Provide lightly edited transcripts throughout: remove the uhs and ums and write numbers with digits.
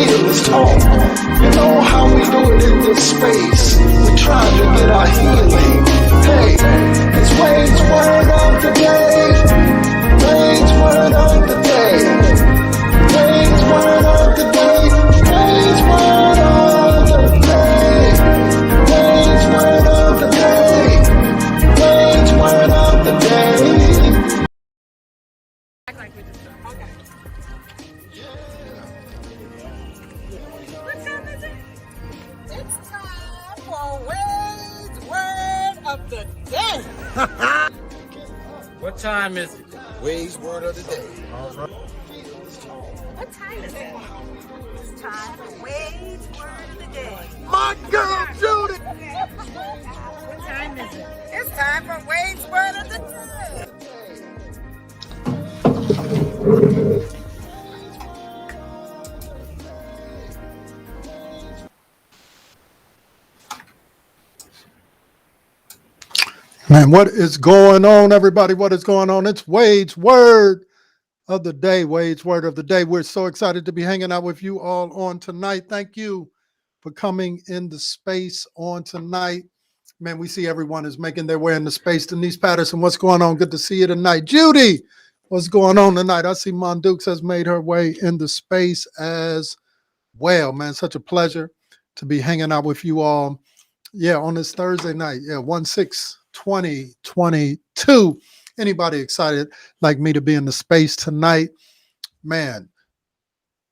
feel is talk. You know how we do it in this space. We're trying to get our healing. Hey, it's Wade's word of the day. Wade's word of the day. Wade's word of the day. Wade's word of the day. Wade's word of the day. Wade's word of the day. What time is it? It's time for Wade's word of the day. What time is it? Wade's word of the day. What time is it? It's time for Wade's word of the day. My girl, Judy! What time is it? It's time for Wade's word of the day. Man, what is going on, everybody? What is going on? It's Wade's word of the day. Wade's word of the day. We're so excited to be hanging out with you all on tonight. Thank you for coming into space on tonight. Man, we see everyone is making their way into space. Denise Patterson, what's going on? Good to see you tonight. Judy, what's going on tonight? I see Mon Dukes has made her way into space as well. Man, such a pleasure to be hanging out with you all. Yeah, on this Thursday night. Yeah, 1/6/2022. Anybody excited like me to be in the space tonight? Man,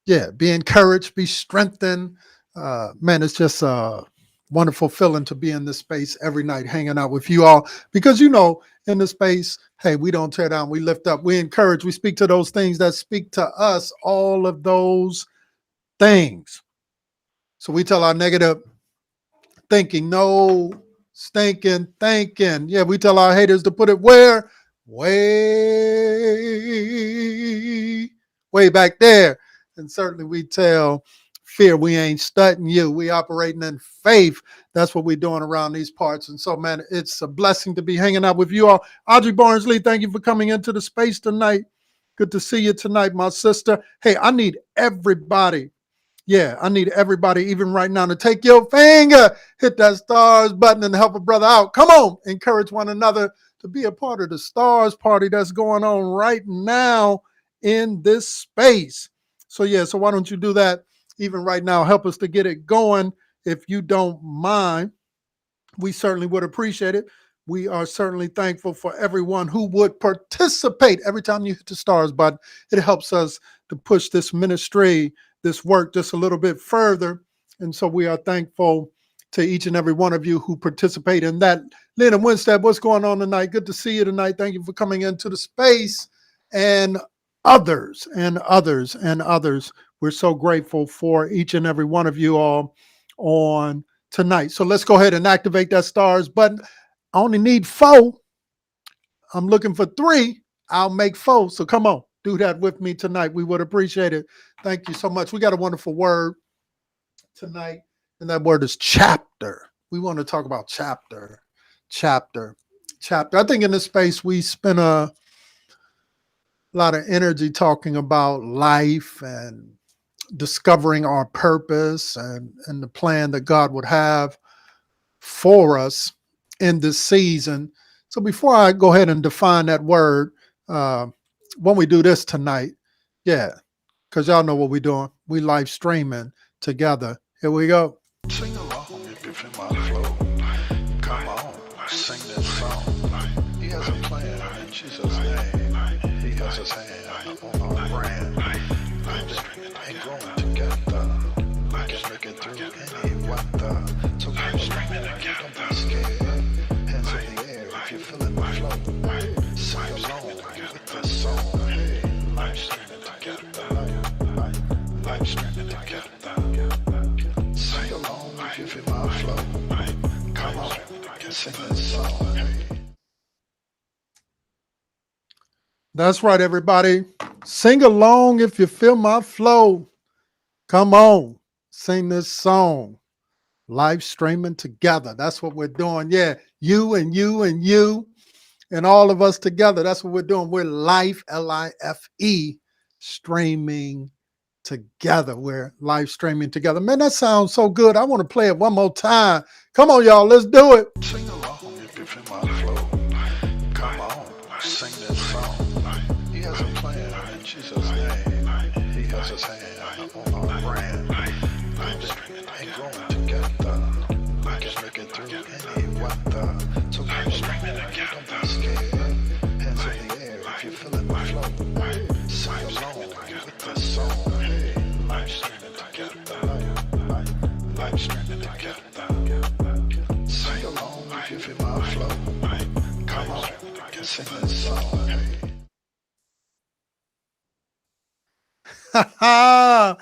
yeah, be encouraged, be strengthened. Man, it's just a wonderful feeling to be in this space every night, hanging out with you all. Because, you know, in the space, hey, we don't tear down, we lift up, we encourage, we speak to those things that speak to us, all of those things. So we tell our negative thinking, no stinking thinking. Yeah, we tell our haters to put it where? Way back there. And certainly we tell fear, we ain't stunting you. We operating in faith. That's what we're doing around these parts. And so, man, it's a blessing to be hanging out with you all. Audrey Barnes-Lee, thank you for coming into the space tonight. Good to see you tonight, my sister. Hey, I need everybody. Yeah, I need everybody, even right now, to take your finger, hit that stars button and help a brother out. Come on, encourage one another to be a part of the stars party that's going on right now in this space. So, yeah, so why don't you do that even right now? Help us to get it going if you don't mind. We certainly would appreciate it. We are certainly thankful for everyone who would participate. Every time you hit the stars button, it helps us to push this ministry, this work just a little bit further. And so we are thankful to each and every one of you who participate in that. Lynn and Winstead, what's going on tonight? Good to see you tonight. Thank you for coming into the space. And others. We're so grateful for each and every one of you all on tonight. So let's go ahead and activate that stars button. I only need 4. I'm looking for 3. I'll make 4. So come on, do that with me tonight. We would appreciate it. Thank you so much. We got a wonderful word tonight, and that word is chapter. We want to talk about chapter. I think in this space we spend a lot of energy talking about life and discovering our purpose and the plan that God would have for us in this season. So before I go ahead and define that word, when we do this tonight, yeah, because y'all know what we're doing. We live streaming together. Here we go. Sing along if you feel my flow. Come on, sing this song. He has a plan in Jesus' name. He has his hand on our brand. And growing together. We can make it through any weather. So come streaming together. Don't be scared. Hands in the air if you're feeling the flow. Sing along with this song. Hey, life streaming together. Life streaming together. Sing along if you feel my flow. Come on, sing this song. Hey. That's right, everybody. Sing along if you feel my flow. Come on, sing this song. Live streaming together. That's what we're doing. Yeah, you and you and you and all of us together. That's what we're doing. We're live, Life, streaming together. We're live streaming together. Man, that sounds so good. I want to play it one more time. Come on, y'all. Let's do it. Sing along if you feel my flow. Come on, sing that song. He has a plan in Jesus' name. He has his hand on our brand. And growing together. We can make it through any weather. So come streaming together. Don't be scared. Hands in the air if you're feeling my flow. Sing along with the song. Hey, live streaming together. Live streaming together. Sing along if you feel my flow. Come on, sing this song. Hey.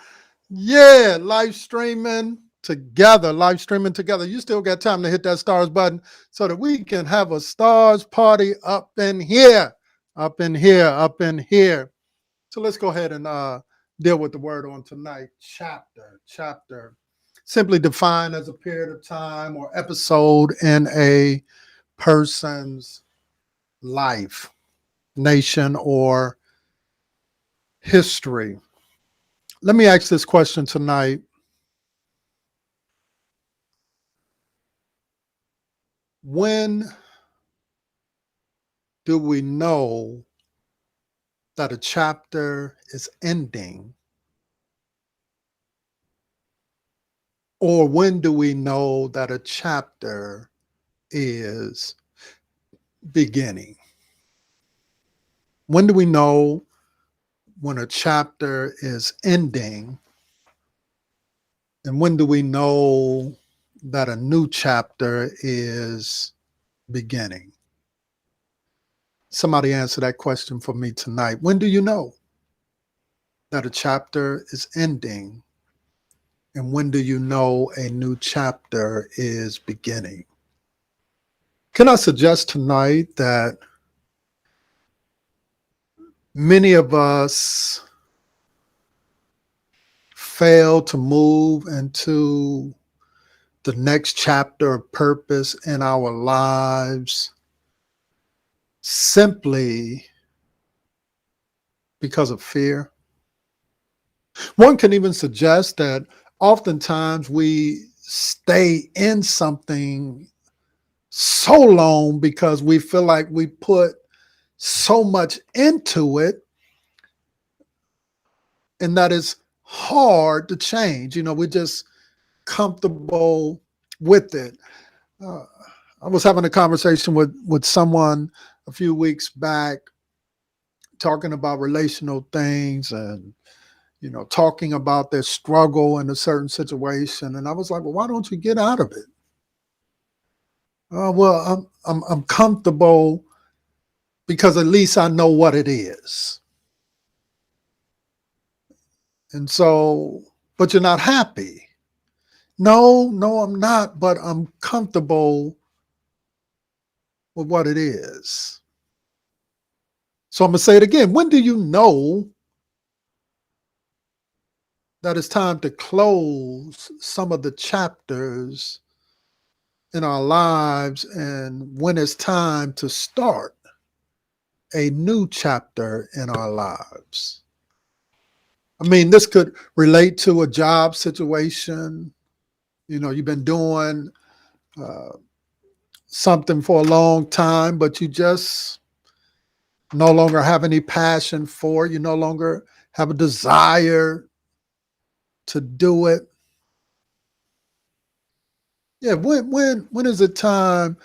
Yeah, live streaming together. Live streaming together. You still got time to hit that stars button so that we can have a stars party up in here. Up in here. Up in here. So let's go ahead and deal with the word on tonight. Chapter. Simply defined as a period of time or episode in a person's life, nation, or history. Let me ask this question tonight. When do we know that a chapter is ending? Or when do we know that a chapter is beginning? When do we know when a chapter is ending? And when do we know that a new chapter is beginning? Somebody answer that question for me tonight. When do you know that a chapter is ending? And when do you know a new chapter is beginning? Can I suggest tonight that many of us fail to move into the next chapter of purpose in our lives simply because of fear? One can even suggest that oftentimes we stay in something so long because we feel like we put so much into it and that it's hard to change. You know, we're just comfortable with it. I was having a conversation with someone a few weeks back talking about relational things and, you know, talking about their struggle in a certain situation. And I was like, well, why don't you get out of it? Well, I'm comfortable because at least I know what it is. And so, but you're not happy. No, I'm not, but I'm comfortable with what it is. So I'm going to say it again. When do you know that it's time to close some of the chapters in our lives and when it's time to start a new chapter in our lives? I mean, this could relate to a job situation. You know, you've been doing something for a long time, but you just no longer have any passion for it. You no longer have a desire to do it. Yeah, when is it time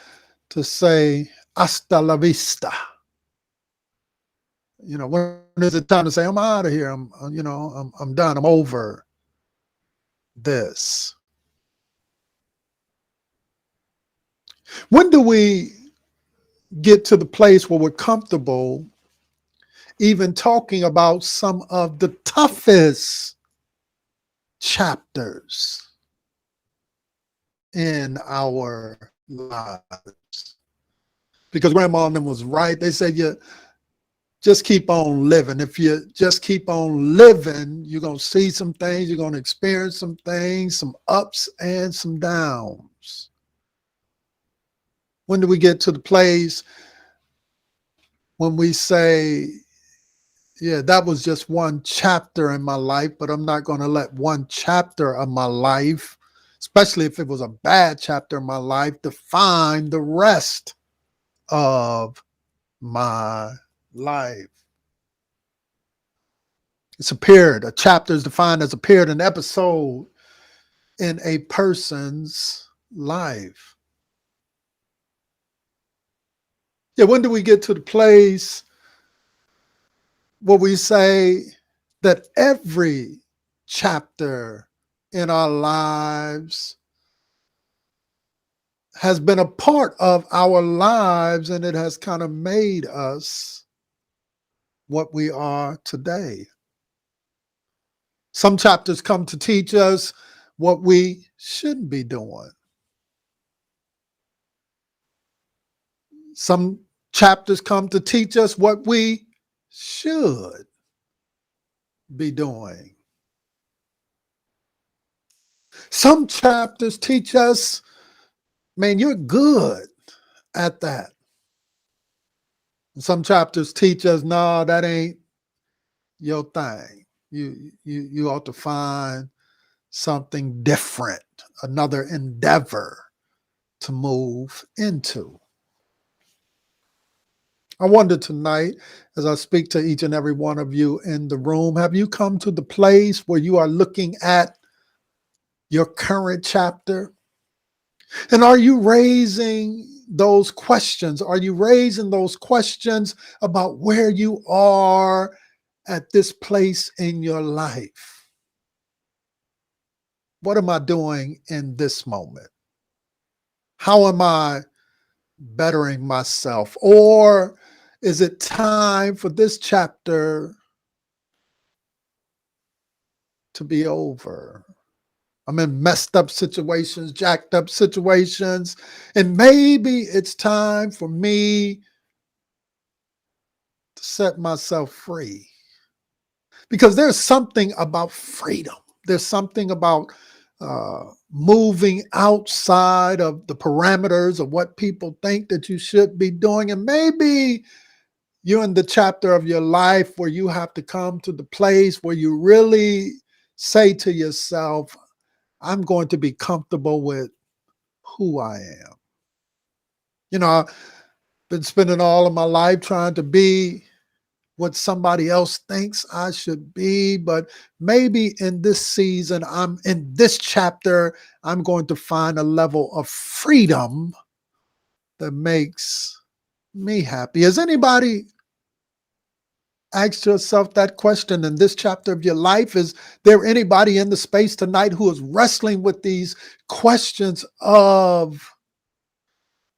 to say hasta la vista? You know, when is it time to say I'm out of here? I'm done. I'm over this. When do we get to the place where we're comfortable even talking about some of the toughest chapters in our lives? Because grandma and them was right. They said, you just keep on living. If you just keep on living, you're going to see some things, you're going to experience some things, some ups and some downs. When do we get to the place when we say, Yeah, that was just one chapter in my life, but I'm not going to let one chapter of my life, especially if it was a bad chapter of my life, define the rest of my life. It's a period. A chapter is defined as a period, an episode in a person's life. Yeah, when do we get to the place where we say that every chapter in our lives has been a part of our lives and it has kind of made us what we are today? Some chapters come to teach us what we shouldn't be doing. Some chapters come to teach us what we should be doing. Some chapters teach us, man, you're good at that. And some chapters teach us, no, that ain't your thing. You ought to find something different, another endeavor to move into. I wonder tonight, as I speak to each and every one of you in the room, have you come to the place where you are looking at your current chapter? And are you raising those questions? Are you raising those questions about where you are at this place in your life? What am I doing in this moment? How am I bettering myself? Or is it time for this chapter to be over? I'm in messed up situations, jacked up situations, and maybe it's time for me to set myself free. Because there's something about freedom. There's something about moving outside of the parameters of what people think that you should be doing. And maybe you're in the chapter of your life where you have to come to the place where you really say to yourself, I'm going to be comfortable with who I am. You know, I've been spending all of my life trying to be what somebody else thinks I should be, but maybe in this season, I'm in this chapter, I'm going to find a level of freedom that makes me happy. Has anybody asked yourself that question in this chapter of your life? Is there anybody in the space tonight who is wrestling with these questions of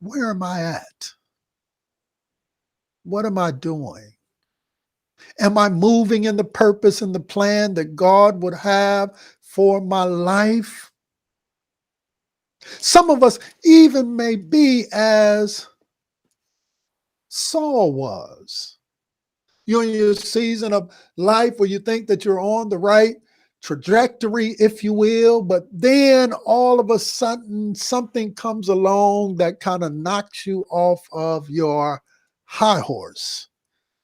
where am I at? What am I doing? Am I moving in the purpose and the plan that God would have for my life? Some of us even may be as Saul was. You're in your season of life where you think that you're on the right trajectory, if you will, but then all of a sudden something comes along that kind of knocks you off of your high horse.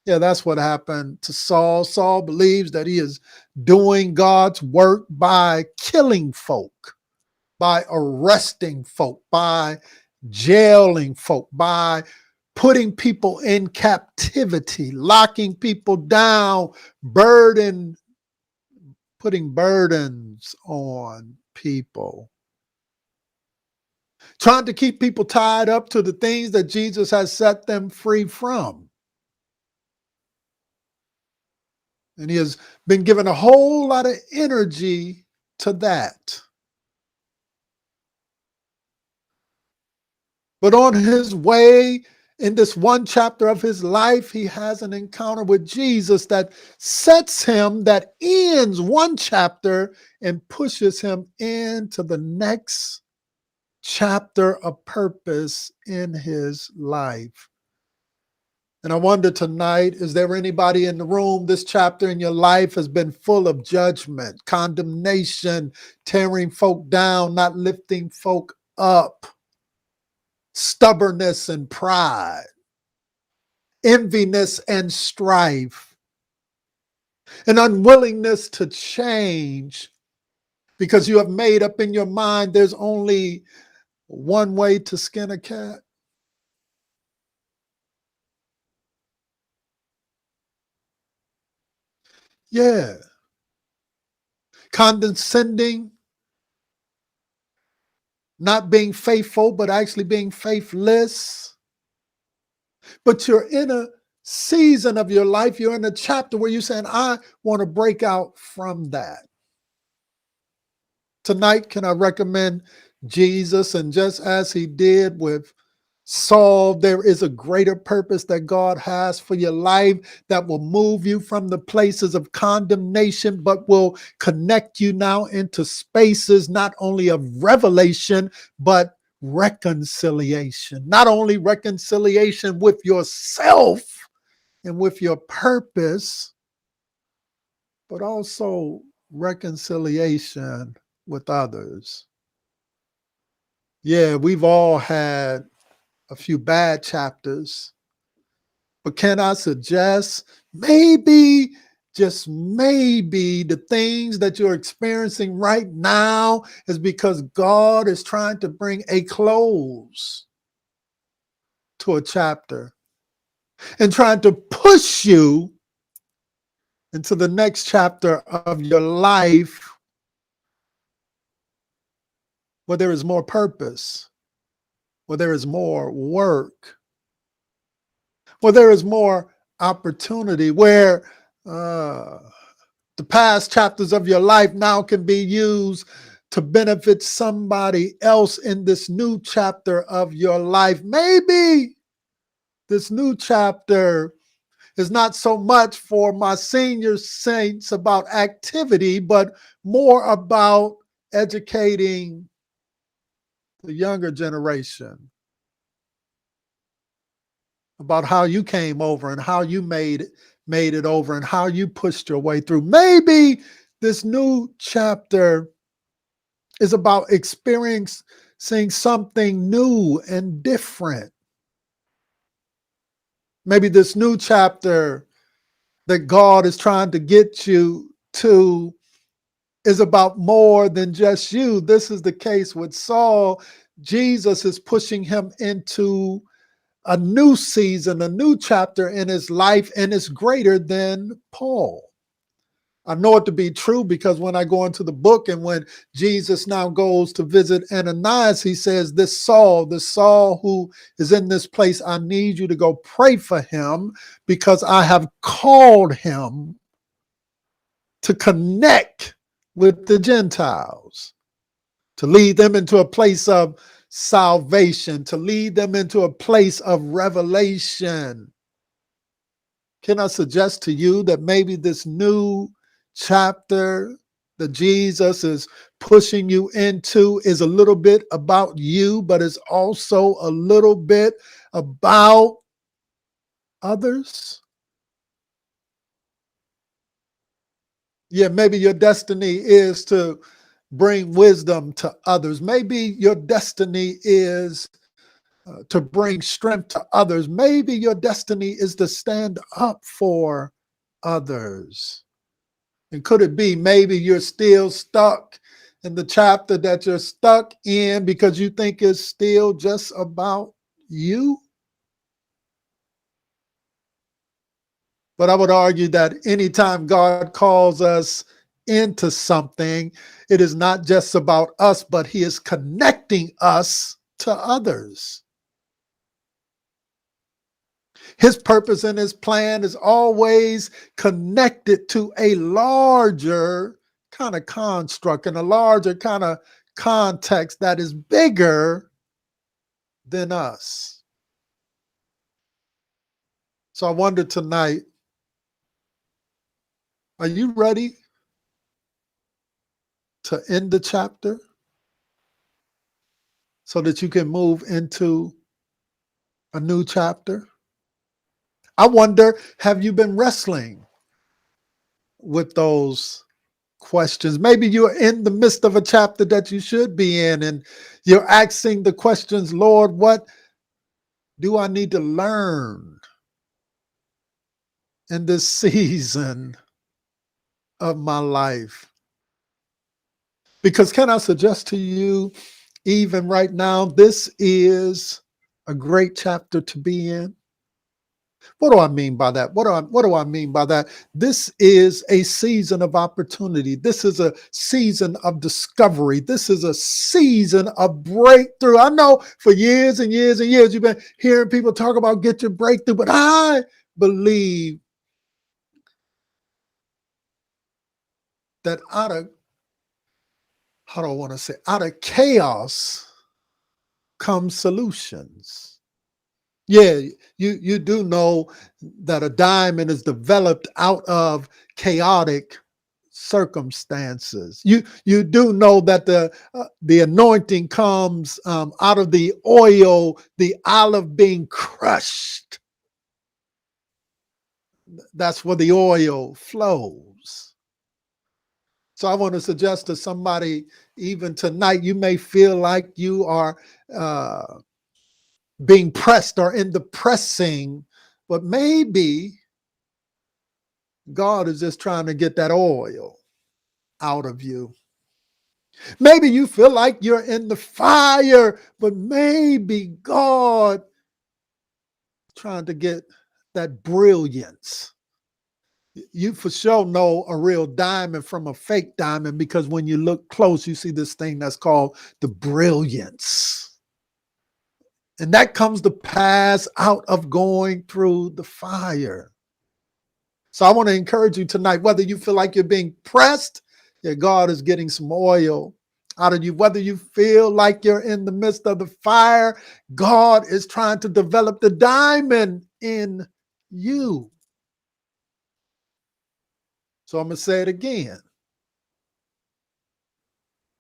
Yeah, that's what happened to Saul. Saul believes that he is doing God's work by killing folk, by arresting folk, by jailing folk, by putting people in captivity, locking people down, putting burdens on people, trying to keep people tied up to the things that Jesus has set them free from. And he has been given a whole lot of energy to that. But on his way, in this one chapter of his life, he has an encounter with Jesus that sets him, that ends one chapter and pushes him into the next chapter of purpose in his life. And I wonder tonight, is there anybody in the room, this chapter in your life has been full of judgment, condemnation, tearing folk down, not lifting folk up, stubbornness and pride, enviness and strife, an unwillingness to change because you have made up in your mind there's only one way to skin a cat. Yeah. Condescending, not being faithful, but actually being faithless. But you're in a season of your life, you're in a chapter where you're saying, I want to break out from that. Tonight, can I recommend Jesus? And just as he did with Saul, there is a greater purpose that God has for your life that will move you from the places of condemnation, but will connect you now into spaces not only of revelation, but reconciliation. Not only reconciliation with yourself and with your purpose, but also reconciliation with others. Yeah, we've all had a few bad chapters, but can I suggest maybe, just maybe, the things that you're experiencing right now is because God is trying to bring a close to a chapter and trying to push you into the next chapter of your life where there is more purpose, where there is more work, where there is more opportunity, where the past chapters of your life now can be used to benefit somebody else in this new chapter of your life. Maybe this new chapter is not so much for my senior saints about activity, but more about educating the younger generation about how you came over and how you made it over and how you pushed your way through. Maybe this new chapter is about experiencing something new and different. Maybe this new chapter that God is trying to get you to is about more than just you. This is the case with Saul. Jesus is pushing him into a new season, a new chapter in his life, and it's greater than Paul. I know it to be true because when I go into the book and when Jesus now goes to visit Ananias, he says, this Saul who is in this place, I need you to go pray for him because I have called him to connect with the Gentiles, to lead them into a place of salvation, to lead them into a place of revelation. Can I suggest to you that maybe this new chapter that Jesus is pushing you into is a little bit about you, but it's also a little bit about others? Yeah, maybe your destiny is to bring wisdom to others. Maybe your destiny is to bring strength to others. Maybe your destiny is to stand up for others. And could it be maybe you're still stuck in the chapter that you're stuck in because you think it's still just about you? But I would argue that anytime God calls us into something, it is not just about us, but he is connecting us to others. His purpose and his plan is always connected to a larger kind of construct and a larger kind of context that is bigger than us. So I wonder tonight, are you ready to end the chapter so that you can move into a new chapter? I wonder, have you been wrestling with those questions? Maybe you're in the midst of a chapter that you should be in, and you're asking the questions, Lord, what do I need to learn in this season of my life. Because can I suggest to you, even right now, this is a great chapter to be in. What do I mean by that? What do I mean by that? This is a season of opportunity. This is a season of discovery. This is a season of breakthrough. I know for years and years and years you've been hearing people talk about get your breakthrough, but I believe that out of chaos comes solutions. Yeah, you do know that a diamond is developed out of chaotic circumstances. You do know that the anointing comes out of the oil, the olive being crushed. That's where the oil flows. So I want to suggest to somebody, even tonight, you may feel like you are being pressed or in the pressing, but maybe God is just trying to get that oil out of you. Maybe you feel like you're in the fire, but maybe God is trying to get that brilliance. You for sure know a real diamond from a fake diamond because when you look close, you see this thing that's called the brilliance. And that comes to pass out of going through the fire. So I want to encourage you tonight, whether you feel like you're being pressed, that God is getting some oil out of you. Whether you feel like you're in the midst of the fire, God is trying to develop the diamond in you. So I'm going to say it again.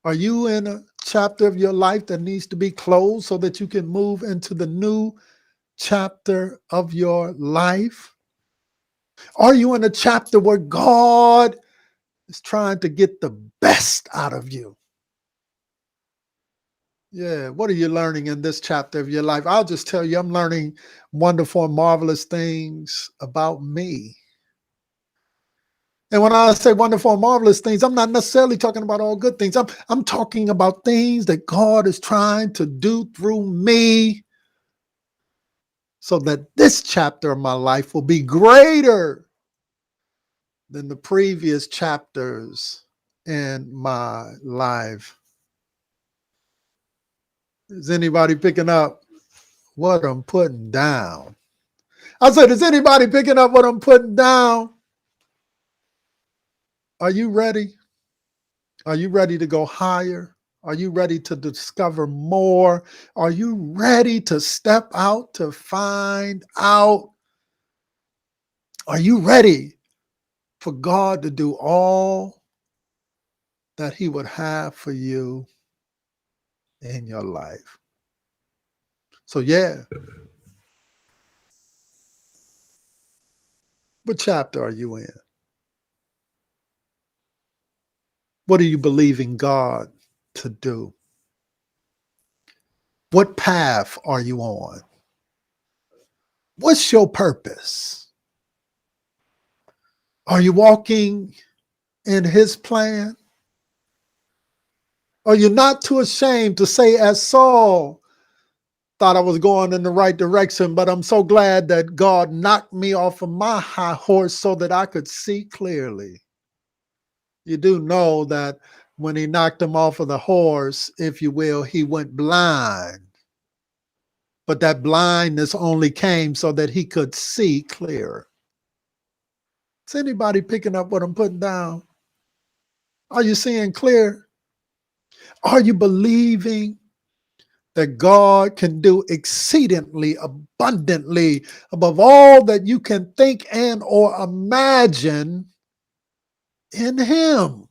Are you in a chapter of your life that needs to be closed so that you can move into the new chapter of your life? Are you in a chapter where God is trying to get the best out of you? Yeah, what are you learning in this chapter of your life? I'll just tell you, I'm learning wonderful and marvelous things about me. And when I say wonderful and marvelous things, I'm not necessarily talking about all good things. I'm talking about things that God is trying to do through me so that this chapter of my life will be greater than the previous chapters in my life. Is anybody picking up what I'm putting down? I said, is anybody picking up what I'm putting down? Are you ready? Are you ready to go higher? Are you ready to discover more? Are you ready to step out to find out? Are you ready for God to do all that He would have for you in your life? So, yeah. What chapter are you in? What are you believing God to do? What path are you on? What's your purpose? Are you walking in His plan? Are you not too ashamed to say, as Saul, thought I was going in the right direction, but I'm so glad that God knocked me off of my high horse so that I could see clearly? You do know that when He knocked him off of the horse, if you will, he went blind. But that blindness only came so that he could see clearer. Is anybody picking up what I'm putting down? Are you seeing clear? Are you believing that God can do exceedingly abundantly above all that you can think and or imagine in Him?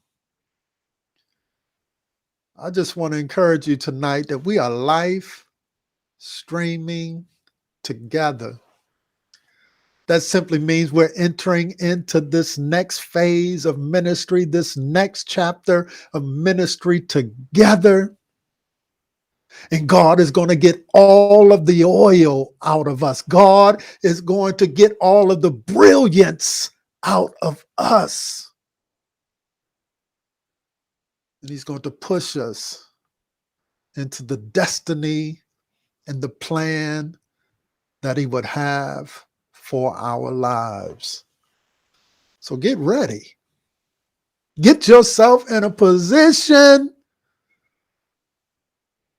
I just want to encourage you tonight that we are life streaming together. That simply means we're entering into this next phase of ministry, this next chapter of ministry together. And God is going to get all of the oil out of us. God is going to get all of the brilliance out of us. And he's going to push us into the destiny and the plan that he would have for our lives. So get ready. Get yourself in a position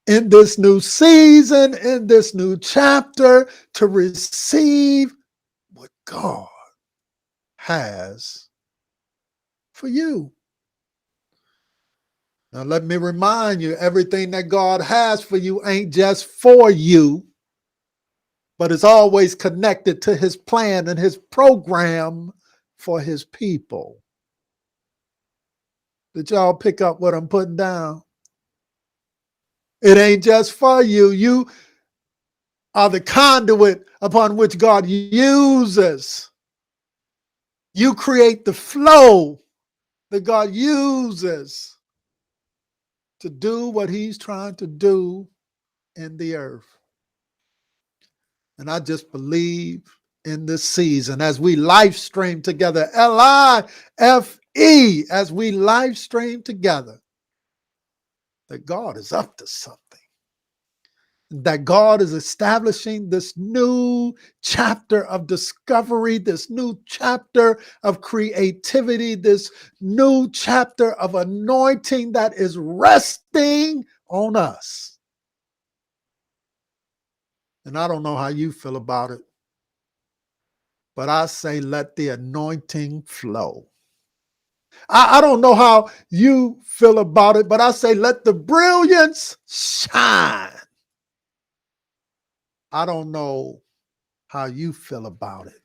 in this new season, in this new chapter, to receive what God has for you. Now, let me remind you, everything that God has for you ain't just for you, but it's always connected to his plan and his program for his people. Did y'all pick up what I'm putting down? It ain't just for you. You are the conduit upon which God uses. You create the flow that God uses to do what he's trying to do in the earth. And I just believe in this season as we live stream together, LIFE, as we live stream together, that God is up to something. That God is establishing this new chapter of discovery, this new chapter of creativity, this new chapter of anointing that is resting on us. And I don't know how you feel about it, but I say let the anointing flow. I don't know how you feel about it, but I say let the brilliance shine. I don't know how you feel about it,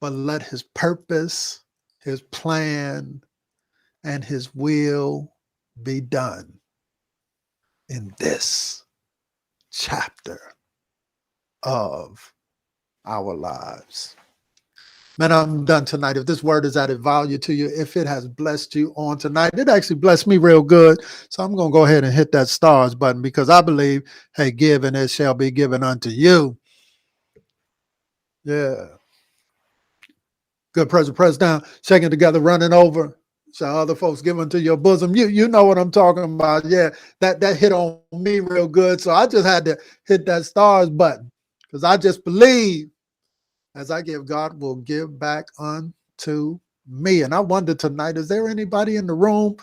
but let his purpose, his plan, and his will be done in this chapter of our lives. Man, I'm done tonight. If this word has added value to you, if it has blessed you on tonight, it actually blessed me real good. So I'm going to go ahead and hit that stars button because I believe, hey, give and it shall be given unto you. Yeah. Good press down, shaking together, running over. Shall other folks give unto your bosom. You know what I'm talking about. Yeah, that hit on me real good. So I just had to hit that stars button because I just believe as I give, God will give back unto me. And I wonder tonight, is there anybody in the room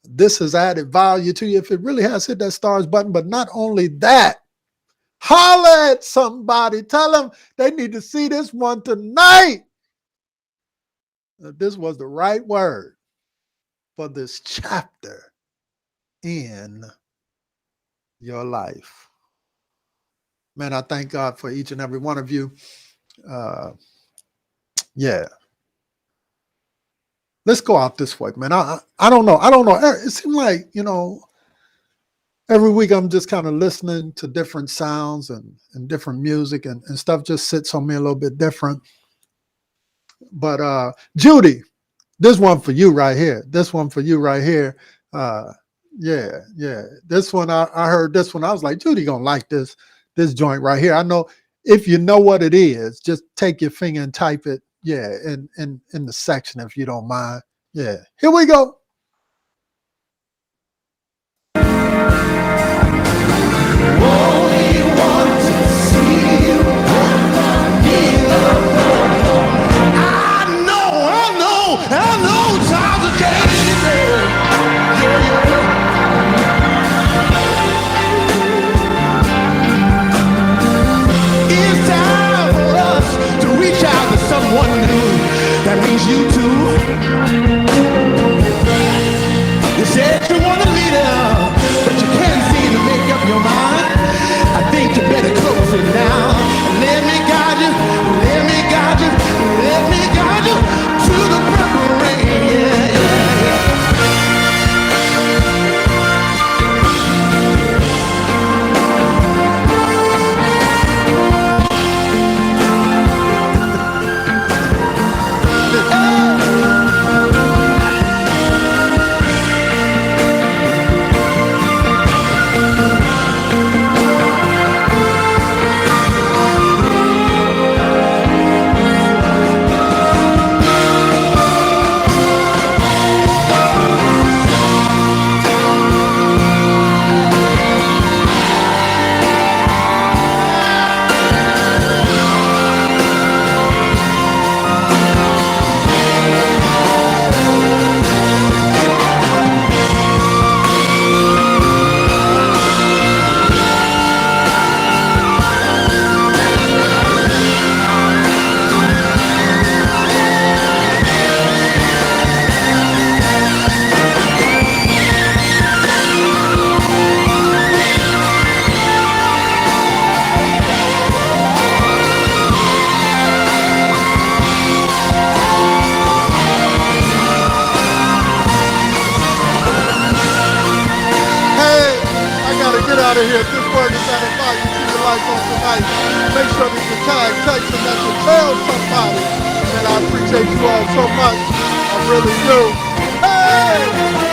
this has added value to you? If it really has, hit that stars button. But not only that, holler at somebody. Tell them they need to see this one tonight. That this was the right word for this chapter in your life. Man, I thank God for each and every one of you. Yeah. Let's go out this way, man. I don't know. It seems like, every week I'm just kind of listening to different sounds and different music and stuff just sits on me a little bit different. But Judy, this one for you right here. This one for you right here. Yeah. This one, I heard this one. I was like, Judy gonna like this joint right here. I know if you know what it is, just take your finger and type it. Yeah, in the section if you don't mind. Yeah, here we go. Someone new that means you too. out of here. This word is added value to your life on tonight. Make sure that you tag, text, and that you tell somebody. And I appreciate you all so much. I really do. Hey!